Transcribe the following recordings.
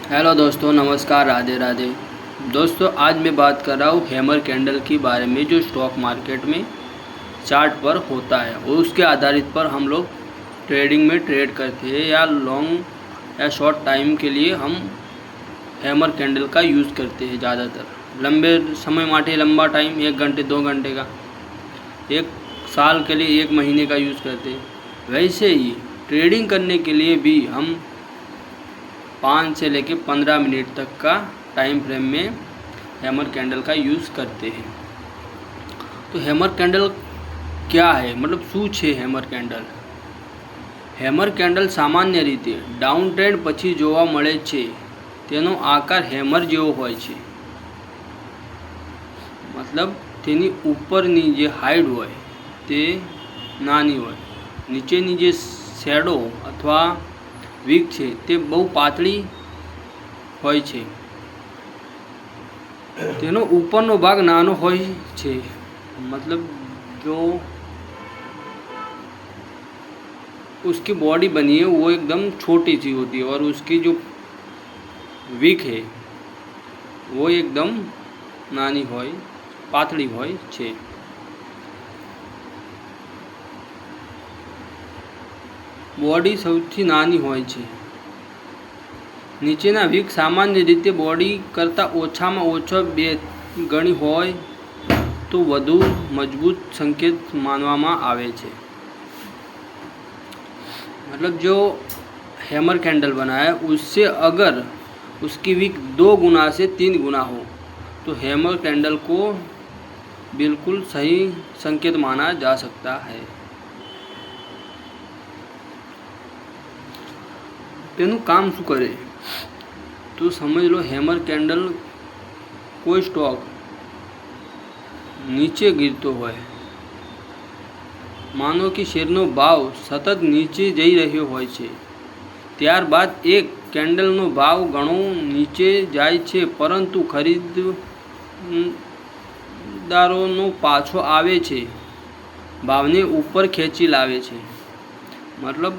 Hello दोस्तों, नमस्कार, राधे राधे। दोस्तों, आज मैं बात कर रहा हूँ हैमर कैंडल के बारे में, जो स्टॉक मार्केट में चार्ट पर होता है और उसके आधारित पर हम लोग ट्रेडिंग में ट्रेड करते हैं या लॉन्ग या शॉर्ट टाइम के लिए हम हैमर कैंडल का यूज़ करते हैं। ज़्यादातर लंबे समय माटे लंबा टाइम 1 घंटे 2 घंटे का, 1 साल के लिए 1 महीने का यूज़ करते हैं। वैसे ही ट्रेडिंग करने के लिए भी हम 5 से लेकर 15 मिनट तक का टाइम फ्रेम में हैमर कैंडल का यूज़ करते हैं। तो हैमर कैंडल क्या है, मतलब શું છે हैमर कैंडल? हैमर कैंडल સામાન્ય રીતે ડાઉન ટ્રેન્ડ પછી જોવા મળે છે। તેનો આકાર હેમર જેવો હોય છે, मतलब તેની ઉપરની જે હાઇટ હોય તે નાની હોય, નીચેની જે શેડો અથવા વીક છે તે બહુ પાતળી હોય છે। તેનો ઉપરનો ભાગ નાનો હોય છે, मतलब जो उसकी बॉडी बनी है वो एकदम छोटी सी होती है और उसकी जो वीक है वो एकदम नानी होय पातળી હોય છે। बॉडी સૌથી નાની હોય છે। નીચેના વીક સામાન્ય રીતે બોડી કરતાં ઓછામાં ઓછો 2 ગણી હોય તો વધુ મજબૂત સંકેત માનવામાં આવે છે। मतलब जो हैमर कैंडल बना है उससे अगर उसकी वीक 2 गुना से 3 गुना हो तो हैमर कैंडल को बिल्कुल सही संकेत माना जा सकता है। તેનું કામ શું કરે તો સમજ લો। हैमर कैंडल કોઈ સ્ટોક નીચે ગીરતો હોય, માનો કે શેરનો ભાવ સતત નીચે જઈ રહ્યો હોય છે, ત્યારબાદ એક કેન્ડલનો ભાવ ઘણો નીચે જાય છે પરંતુ ખરીદદારોનો પાછો આવે છે, ભાવને ઉપર ખેંચી લાવે છે। मतलब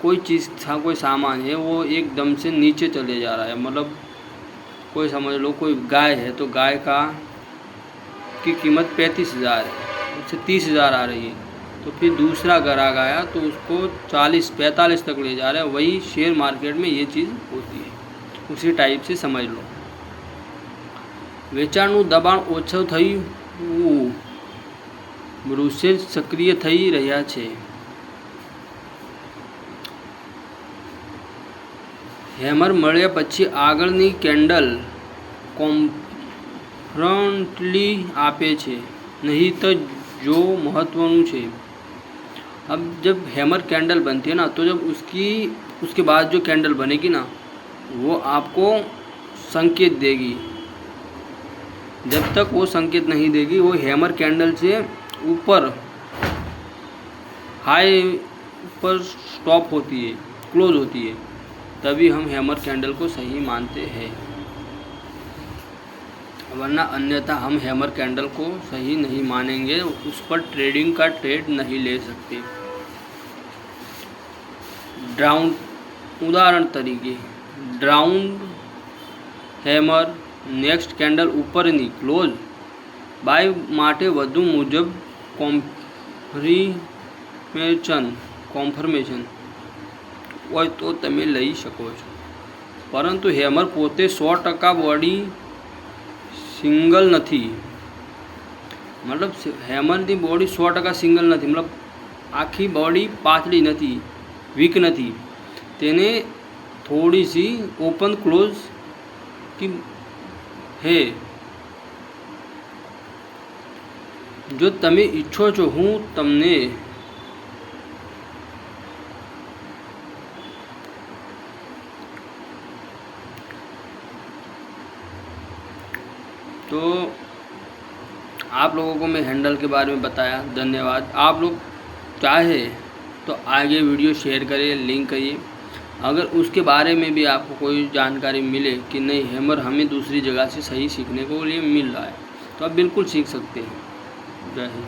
कोई चीज़ था, कोई सामान है वो एकदम से नीचे चले जा रहा है, मतलब कोई समझ लो कोई गाय है तो गाय की कीमत 35,000 है, उससे 30,000 आ रही है, तो फिर दूसरा ग्राहक आया तो उसको 40-45 तक ले जा रहा है। वही शेयर मार्केट में ये चीज़ होती है, उसी टाइप से समझ लो। વેચાણનું દબાણ ઓછું થયું, બ્રુસેલ સક્રિય થઈ રહ્યા છે। हैमर મળ્યા પછી આગળની કેન્ડલ કોન્ફરન્ટલી આપે છે, नहीं तो जो महत्वपूर्ण છે। अब जब हैमर कैंडल बनती है ना, तो जब उसके बाद जो कैंडल बनेगी ना वो आपको संकेत देगी। जब तक वो संकेत नहीं देगी, वो हैमर कैंडल से ऊपर हाई पर स्टॉप होती है, क्लोज होती है, तभी हम हैमर कैंडल को सही मानते हैं, वरना अन्यथा हम हैमर कैंडल को सही नहीं मानेंगे, उस पर ट्रेडिंग का ट्रेड नहीं ले सकते। डाउन उदाहरण तरीके डाउन हैमर नेक्स्ट कैंडल ऊपरनी क्लोज बाय માટે વધુ મુજબ કોન્ફર્મેશન હોય તો તમે લઈ શકો છો, પરંતુ हैमर પોતે 100% બોડી સિંગલ નથી। मतलब हैमरની બોડી 100% સિંગલ નથી, मतलब આખી બોડી પાતળી નથી, વીક નથી, તેને થોડી सी ओपन क्लोज की है। जो તમે ઈચ્છો છો હું તમને तो आप लोगों को मैं हैंडल के बारे में बताया, धन्यवाद। आप लोग चाहे तो आगे वीडियो शेयर करिए, लिंक करिए। अगर उसके बारे में भी आपको कोई जानकारी मिले कि नहीं हैमर हमें दूसरी जगह से सही सीखने को लिए मिल रहा है तो आप बिल्कुल सीख सकते हैं। जय हिंद।